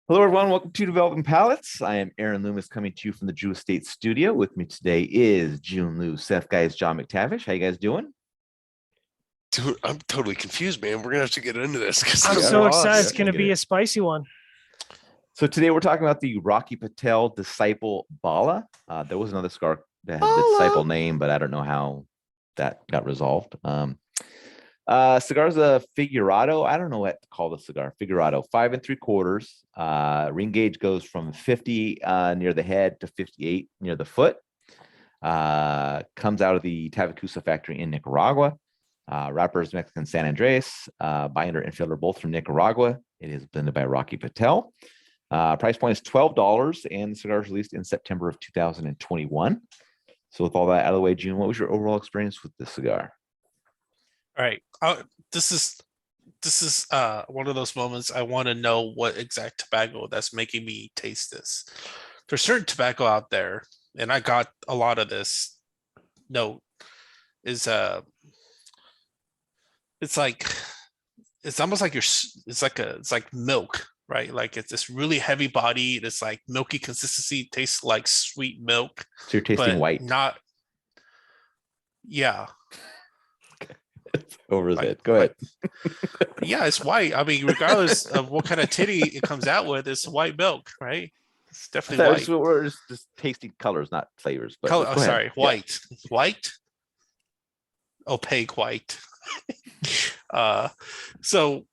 Hello, everyone. Welcome to Developing Palates. I am Aaron Loomis coming to you from the Drew Estate Studio. With me today is Jiunn, Seth, guys, John McTavish. How you guys doing? Dude, I'm totally confused, man. We're gonna have to get into this because I'm I'm Yeah, so excited. It's lost. going to be a spicy one. So today we're talking about the Rocky Patel Disciple Bala. There was another cigar that had the Bala. disciple name, but I don't know how that got resolved. Cigar's a figurado. I don't know what to call the cigar. Figurado, 5 3/4. Ring gauge goes from 50 near the head to 58 near the foot. Comes out of the Tabacusa factory in Nicaragua. Wrapper is Mexican San Andres. Binder and filler both from Nicaragua. It is blended by Rocky Patel. Price point is $12, and the cigar is released in September of 2021. So with all that out of the way, June, what was your overall experience with this cigar? All right. This is one of those moments I want to know what exact tobacco that's making me taste this. There's certain tobacco out there, and I got a lot of this note, is it's like it's almost like it's like milk, right? Like it's this really heavy body, it's like milky consistency, tastes like sweet milk, So you're tasting but white. not, yeah. Over his Like, head. Go ahead. yeah, it's white. I mean, regardless of what kind of titty it comes out with, it's white milk, right? It's definitely white. We're just tasting colors, not flavors. But Color, go oh, ahead. sorry, Yeah. white. White, opaque white. uh, so,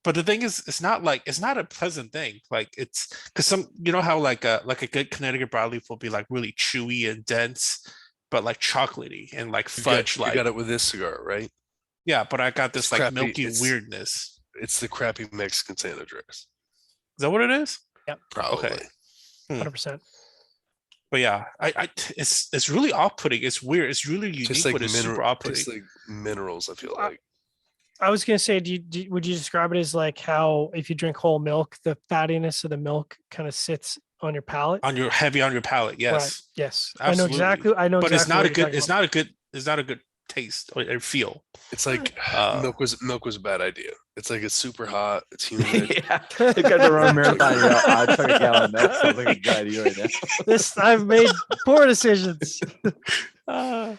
but the thing is, it's not a pleasant thing. Like it's because you know how like a good Connecticut broadleaf will be like really chewy and dense, but like chocolatey and like fudge You like. got it with this cigar, right? Yeah, but I got It's this like crappy. milky weirdness. It's the crappy Mexican San Andres, Is that what it is? Yep. probably. Okay. 100%. But yeah, it's really off-putting. It's weird. It's really unique, Tastes like but it's super off-putting. tastes like minerals. I feel Uh, like I was going to say, would you describe it as like how if you drink whole milk, the fattiness of the milk kind of sits on your palate? Heavy on your palate. Right. Yes, Yes. absolutely. I know But it's exactly not what a you're good. talking It's about. not a good. It's not a good taste or feel. it's like Uh, milk was a bad idea. It's like it's super hot. It's humid. Yeah. You got to run a marathon. You're out. Chug a gallon of milk. Sounds like a good idea right now. I've made poor decisions. uh,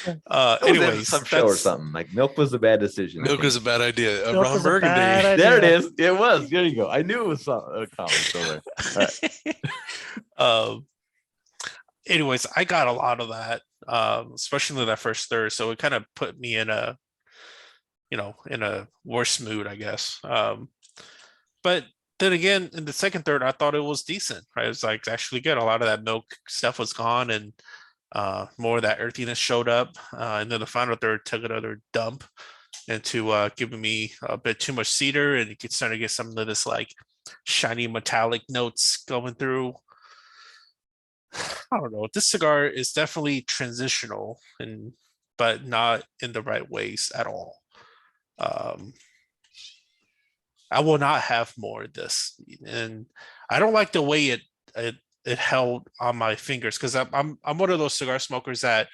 That was in anyways, some show or something. Like milk was a bad decision. I Milk think. was a bad idea. Milk Ron was a Burgundy. bad idea. There it is. It was. There you go. I knew it was a comment somewhere. All right. um, anyways, I got a lot of that, especially that first third. So it kind of put me in a, in a worse mood, I guess. But then again, in the second third, I thought it was decent. Right, it was like actually good. A lot of that milk stuff was gone, and more of that earthiness showed up. And then the final third took another dump into giving me a bit too much cedar, and you could start to get some of this like shiny metallic notes going through. I don't know. This cigar is definitely transitional, but not in the right ways at all. Um, I will not have more of this, and I don't like the way it held on my fingers, because I'm one of those cigar smokers that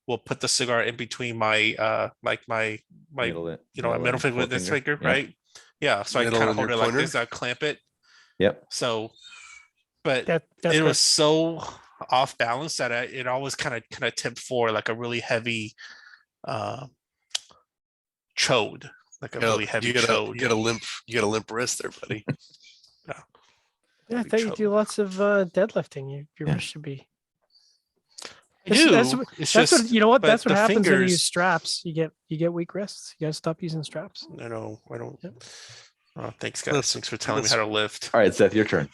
will put the cigar in between my like my Middle, my middle finger with this finger, Yeah. right? Yeah, so I Middle kind of and your hold it like pointer? this. I clamp it. Yep. So, but That's it good. was so off balance that it always kind of tipped for like a really heavy uh chode, like a really heavy you chode. got a limp wrist there, buddy. Yeah, I heavy thought you chode. do lots of deadlifting. Your Yeah. wrist should be. I do. That's It's what just you know. What but that's what the happens when you use fingers- straps. You get weak wrists. You gotta stop using straps. I know. I don't. Yep. Thanks, guys. That's- Thanks for telling me that's- how to lift. All right, Seth, your turn.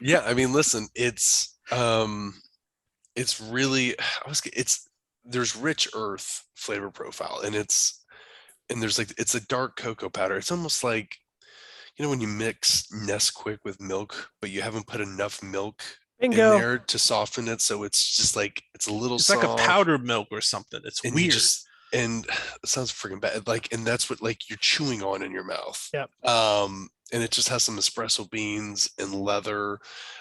Yeah, I mean, listen, it's really there's rich earth flavor profile, and there's like it's a dark cocoa powder. It's almost like, when you mix Nesquik with milk, but you haven't put enough milk in Bingo. there to soften it, so it's just like it's a little It's soft. like a powdered milk or something. It's and you weird. and it sounds freaking bad. Like, and that's what like you're chewing on in your mouth. Yep. And it just has some espresso beans and leather.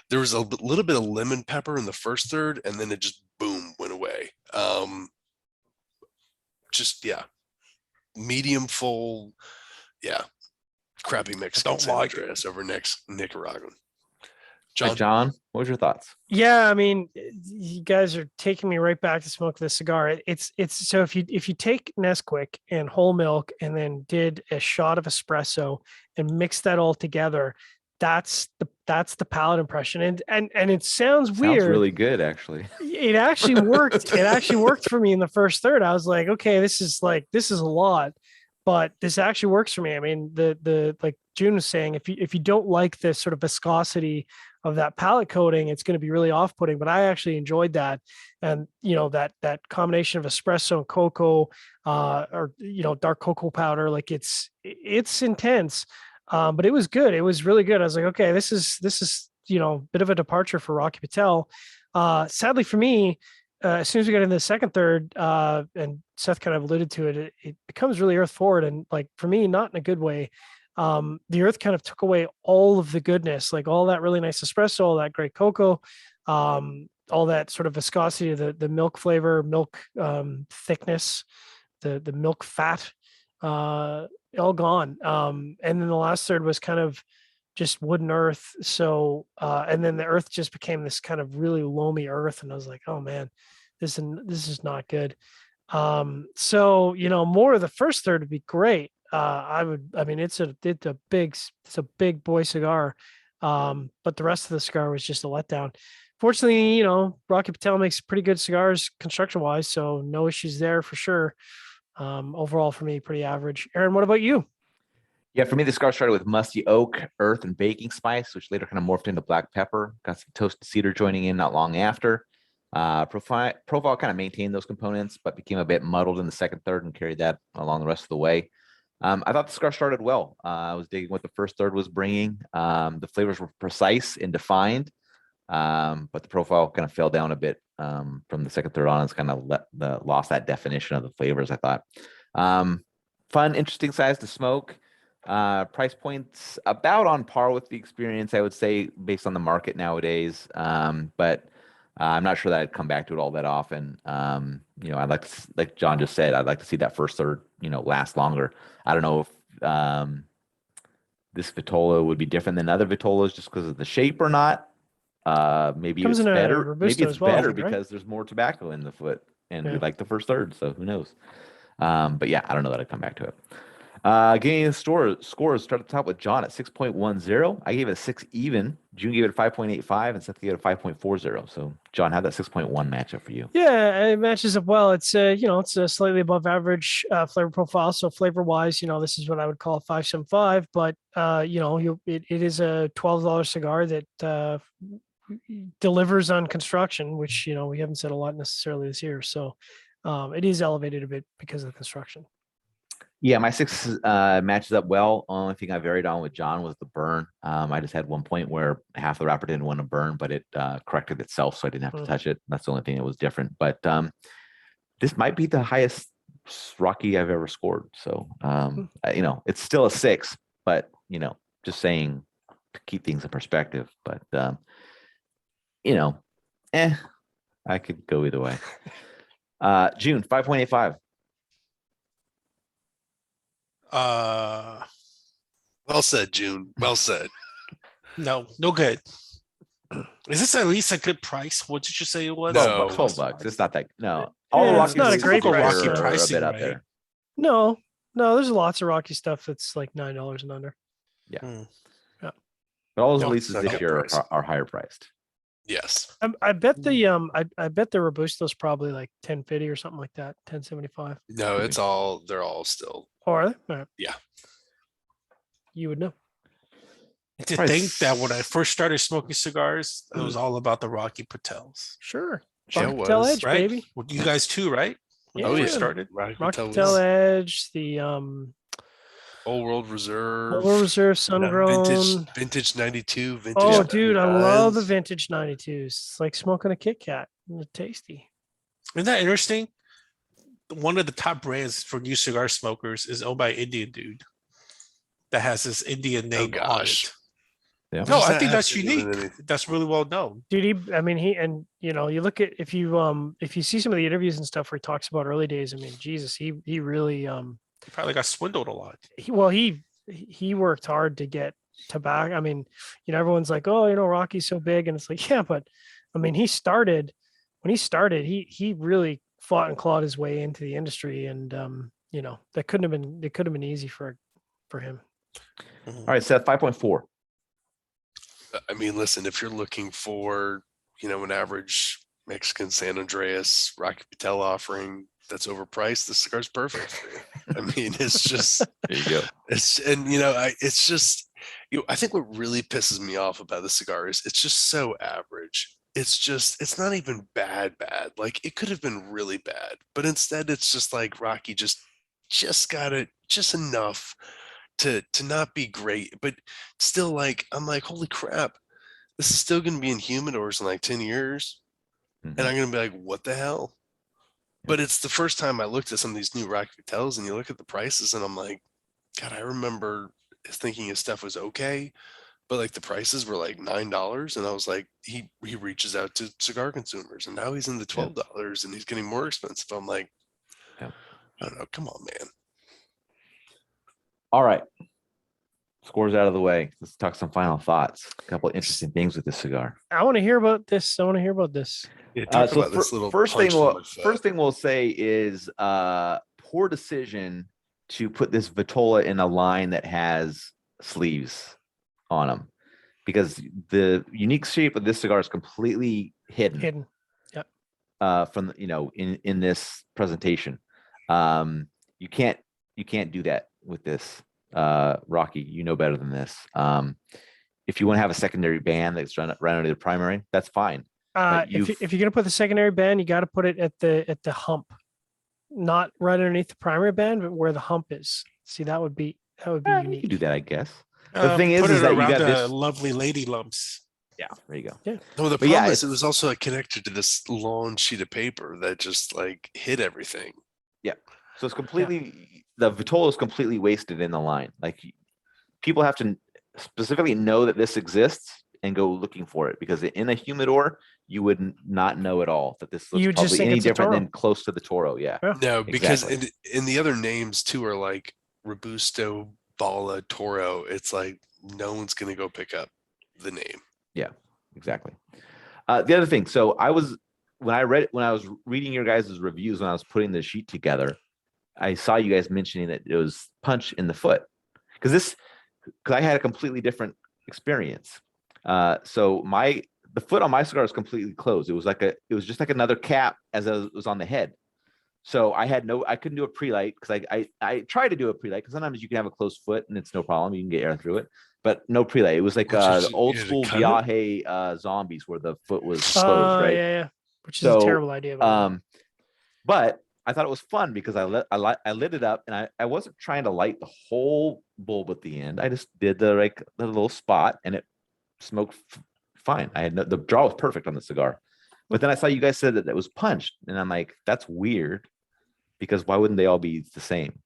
There was a little bit of lemon pepper in the first third, and then it just boom went away. Just yeah, medium full, yeah, crappy Mexican don't San like it. Andreas over Nicaraguan. John, John, what was your thoughts? Yeah, I mean, you guys are taking me right back to smoke this cigar. It's so if you take Nesquik and whole milk and then did a shot of espresso and mix that all together, that's the palate impression. And it sounds weird. Sounds really good, actually. It actually worked. It actually worked for me in the first third. I was like, okay, this is a lot, but this actually works for me. I mean, the like Jiunn was saying, if you don't like this sort of viscosity of that palate coating, it's going to be really off-putting. But I actually enjoyed that, and that combination of espresso and cocoa, or dark cocoa powder, like it's intense, but it was good. It was really good. I was like, okay, this is a bit of a departure for Rocky Patel. Sadly for me, as soon as we got into the second third, and Seth kind of alluded to it, it becomes really earth forward, and like for me, not in a good way. The earth kind of took away all of the goodness, like all that really nice espresso, all that great cocoa, all that sort of viscosity, the milk flavor, milk thickness, the milk fat, all gone. And then the last third was kind of just wood and earth. So, and then the earth just became this kind of really loamy earth, and I was like, oh man, this is not good. So more of the first third would be great. I mean, it's a big boy cigar. But the rest of the cigar was just a letdown. Fortunately, Rocky Patel makes pretty good cigars construction wise, so no issues there for sure. Overall for me, pretty average. Aaron, what about you? Yeah, for me, the cigar started with musty oak, earth, and baking spice, which later kind of morphed into black pepper. Got some toasted cedar joining in not long after. Profile kind of maintained those components, but became a bit muddled in the second third and carried that along the rest of the way. I thought the cigar started well. I was digging what the first third was bringing. The flavors were precise and defined, but the profile kind of fell down a bit from the second third on. It's kind of lost that definition of the flavors, I thought. Fun, interesting size to smoke. Price points about on par with the experience, I would say, based on the market nowadays. But I'm not sure that I'd come back to it all that often. I'd like John just said, I'd like to see that first third, last longer. I don't know if this Vitola would be different than other Vitolas just because of the shape or not. Maybe it's better. Maybe it's better because there's more tobacco in the foot, and we like the first third. So who knows? But yeah, I don't know that I'd come back to it. Getting the scores start at the top with John at 6.10. I gave it a 6 even. Jiunn gave it a 5.85, and Seth gave it a 5.40. So John, how'd that 6.1 match up for you? Yeah, it matches up well. It's it's a slightly above average flavor profile. So flavor wise, this is what I would call a 5.75. But it is a $12 cigar that delivers on construction, which we haven't said a lot necessarily this year. So it is elevated a bit because of the construction. Yeah, my 6 matches up well. Only thing I varied on with John was the burn. I just had one point where half the wrapper didn't want to burn, but it corrected itself, so I didn't have to touch it. That's the only thing that was different. But this might be the highest Rocky I've ever scored. So it's still a 6, but just saying to keep things in perspective. But I could go either way. Jiunn, 5.85. Well said, Jiunn. Well said. No good. Is this at least a good price? What did you say it was? No. $12. It's not that. No, it's not a great Rocky price. pricing, a bit up right? there. No, there's lots of Rocky stuff that's like $9 and under. Yeah. But all those No, releases it's not this a good year price. are higher priced. Yes. I bet the I bet the Robusto's probably like 10.50 or something like that, 10.75. No, they're all still. Or are they? All right. Yeah. You would know. To think that when I first started smoking cigars, it was all about the Rocky Patels, Sure. Yeah, Rocky it Patel was, Edge, right? baby. Well, you guys too, right? When Yeah. you first started. Rocky Rocky Patel Patel was Edge, the Old World Reserve. Old Reserve Sun Grown. Vintage 92. Vintage Oh, dude, I love the 99s. vintage 92s. It's like smoking a Kit Kat. It's tasty. Isn't that interesting? One of the top brands for new cigar smokers is owned by an Indian dude that has this Indian name on gosh. it. Yeah. No, What does I that think have that's to do with unique. anything? That's really well known. Dude, you look at if you see some of the interviews and stuff where he talks about early days, I mean, Jesus, he really He probably got swindled a lot. he he worked hard to get tobacco. I mean, everyone's like, oh, Rocky's so big, and it's like, yeah, but I mean, when he started, he really fought and clawed his way into the industry, and it could have been easy for him. All right, Seth, 5.4. I mean, listen, if you're looking for, an average Mexican San Andreas Rocky Patel offering that's overpriced, this cigar's perfect for you. I mean, it's just, There you go. it's just, I think what really pisses me off about the cigar is it's just so average. It's not even bad. Like, it could have been really bad, but instead it's just like Rocky just got it just enough to not be great, but still, like, I'm like, holy crap, this is still going to be in humidors in like 10 years. Mhm. And I'm going to be like, what the hell? But it's the first time I looked at some of these new Rocky Patels, and you look at the prices, and I'm like, God, I remember thinking his stuff was okay, but like the prices were like $9, and I was like, he reaches out to cigar consumers, and now he's in the $12, and he's getting more expensive. I'm like, Yeah. I don't know, come on, man. All right. Scores out of the way. Let's talk some final thoughts. A couple of interesting things with this cigar. I want to hear about this. Yeah, talk about this little first punch thing in the foot. we'll say is poor decision to put this Vitola in a line that has sleeves on them, because the unique shape of this cigar is completely hidden. Yep. From in this presentation. You can't do that with this. Rocky, you know better than this. If you want to have a secondary band that's run under the primary, that's fine. If you're gonna put the secondary band, you got to put it at the hump, not right underneath the primary band, but where the hump is. See, that would be unique. You can do that, I guess. The thing is put it that you around got the this lovely lady lumps. Yeah, there you go. Yeah. No, the But yeah, problem is it was also like connected to this long sheet of paper that just like hid everything. Yeah. So it's completely the Vitola is completely wasted in the line. Like, people have to specifically know that this exists and go looking for it, because in a humidor you would not know at all that this looks You just probably think any it's a different than Toro. close to the Toro. Yeah. No, because Exactly. in the other names too are like Robusto, Bala, Toro. It's like no one's gonna go pick up the name. Yeah, exactly. The other thing, so when I was reading your guys' reviews, when I was putting the sheet together, I saw you guys mentioning that it was punch in the foot, because I had a completely different experience. So the foot on my cigar is completely closed. It was just like another cap as it was on the head. So I couldn't do a pre-light, because I tried to do a pre-light, because sometimes you can have a closed foot and it's no problem. You can get air through it, but no pre-light. It was like the old school Viaje zombies where the foot was closed, right? Yeah. Which is a terrible idea. But I thought it was fun because I lit it up, and I wasn't trying to light the whole bulb at the end. I just did the little spot, and it smoked fine. The draw was perfect on the cigar. But then I saw you guys said that it was punched, and I'm like, that's weird, because why wouldn't they all be the same?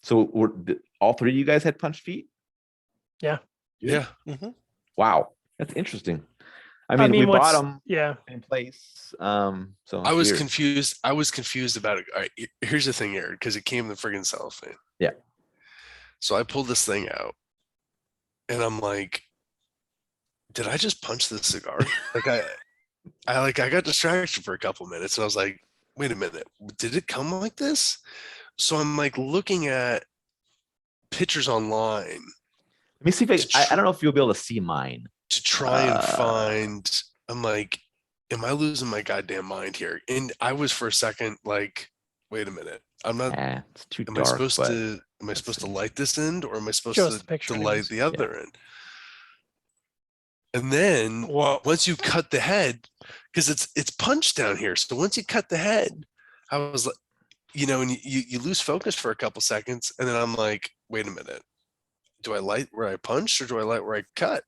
So all three of you guys had punched feet? Yeah. Mm-hmm. Wow, that's interesting. I mean, we bought them in place. So I was confused. I was confused about it. All right, here's the thing, Aaron, because it came in the friggin' cellophane. Yeah. So I pulled this thing out, and I'm like, did I just punch this cigar? I got distracted for a couple minutes, and I was like, wait a minute, did it come like this? So I'm like looking at pictures online. Let me see if I don't know if you'll be able to see mine. To try and find, I'm like, am I losing my goddamn mind here? And I was for a second like, wait a minute, I'm not. It's too am dark. I supposed to light this end, or am I supposed to light the other end? And then once you cut the head, because it's punched down here, so once you cut the head, I was like, and you lose focus for a couple seconds, and then I'm like, wait a minute, do I light where I punched, or do I light where I cut?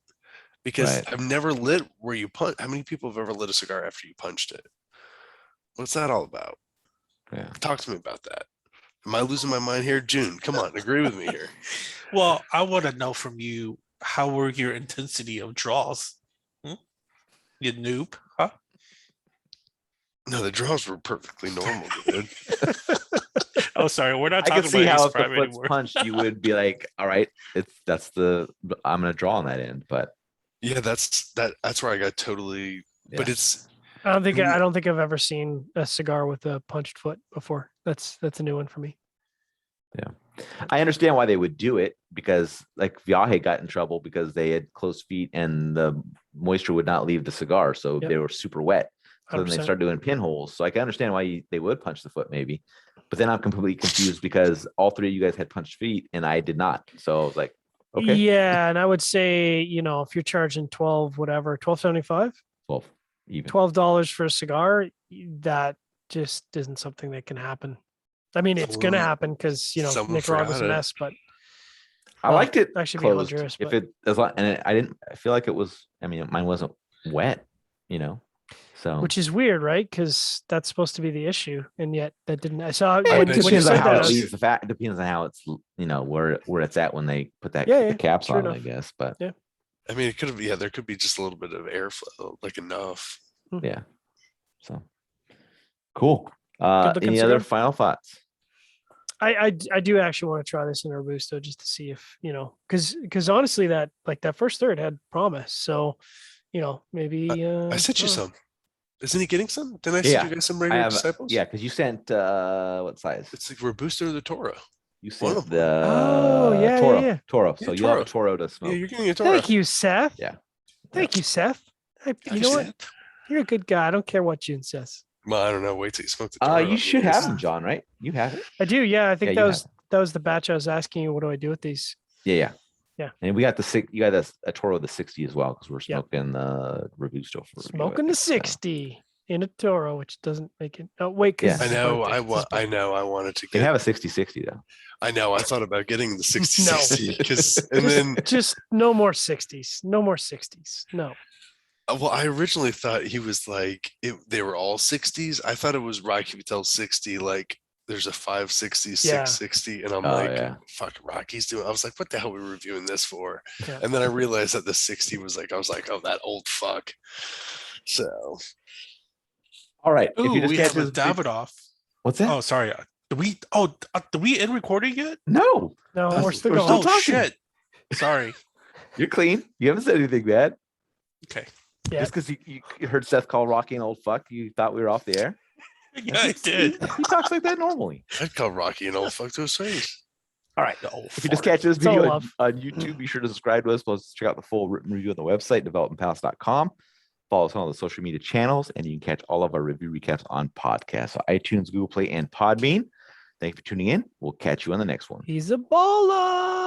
Because I've never lit where you punch. How many people have ever lit a cigar after you punched it? What's that all about? Yeah. Talk to me about that. Am I losing my mind here? Jiunn, come on, agree with me here. Well, I want to know from you, how were your intensity of draws? You noob, huh? No, the draws were perfectly normal, dude. Oh, sorry, we're not I can talking see about how Ace if the Prime foot's anymore. punched, you would be like, all right, I'm gonna draw on that end. But Yeah, that's where I got totally. But Yeah. it's I don't think I mean- I don't think I've ever seen a cigar with a punched foot before. That's a new one for me. I understand why they would do it, because like Viaje got in trouble because they had closed feet and the moisture would not leave the cigar, so Yep. they were super wet. So then they 100%. start doing pinholes. So I can understand why they would punch the foot, maybe. But then I'm completely confused because all three of you guys had punched feet and I did not. So I was like, okay, Yeah, and I would say, if you're charging 12.75, 12 even. $12 for a cigar, that just isn't something that can happen. I mean, it's gonna Someone- happen because someone Nicaragua's a forgot it. mess, but I well, liked it actually be closed. Honduras, If but- it as long, and I didn't, I feel like it was. I mean, mine wasn't wet, So which is weird, right? Because that's supposed to be the issue, and yet that didn't. I saw Yeah, when it you depends said on how that. I it was- leaves the fat. It depends on how it's where it's at when they put that Yeah, the caps true on it, I enough. guess. But I mean, it could have. Yeah, there could be just a little bit of airflow, like enough. yeah, so cool. Good looking Any other cigar. final thoughts? I do actually want to try this in Robusto just to see if because honestly that first third had promise. So maybe I sent you don't know. some. Isn't he getting some? Didn't I Yeah, send you guys some I regular have, disciples? yeah, because you sent what size? It's like Robusto or the Toro. You one sent of them. the Oh, yeah, Toro. yeah. Toro. Yeah, So you'll have a Toro. Toro to Yeah, smoke. you're getting a Toro. Thank you, Seth. Yeah. Thank you, Seth. You know what? You're a good guy. I don't care what Jiunn says. Well, I don't know. Wait till you smoke the Toro. You should have them, John. Right? You have it. I do. Yeah, I think Yeah, you that was the batch I was asking you. What do I do with these? Yeah. Yeah. And we got you got a Toro the 60 as well, because we're Yeah. smoking the Robusto for review, I Smoking the think, so. 60 in a Toro, which doesn't make it. Oh wait, because Yeah. I know. I know. I wanted to They get. have a 60/60 though. I know. I thought about getting the 60 No. 60 because, and then, just no more 60s. No more 60s. No. well, I originally thought he was like they were all 60s. I thought it was Rocky Patel 60. Like there's a 560, Yeah. 660, and I'm Oh, like, yeah. fuck, Rocky's doing. I was like, what the hell are we reviewing this for? Yeah. And then I realized that the 60 was like, I was like, oh, that old fuck. So All right. If Ooh, you just we catch have a this big- Davidoff. What's that? Oh, sorry. Do we end recording yet? No, No, Oh, we're still we're going. still Oh talking. shit. Sorry. You're clean. You haven't said anything bad. Okay. Yeah. Just because you heard Seth call Rocky an old fuck, you thought we were off the air. Yeah, I did. He talks like that normally. I'd call Rocky an old fuck to his face. All right. Oh, If you just fart. catch this It's all video love. on YouTube, be sure to subscribe to us. Plus, check out the full written review on the website, developmentpalace.com. Follow us on all the social media channels, and you can catch all of our review recaps on podcasts, so iTunes, Google Play, and Podbean. Thank you for tuning in. We'll catch you on the next one. He's a baller.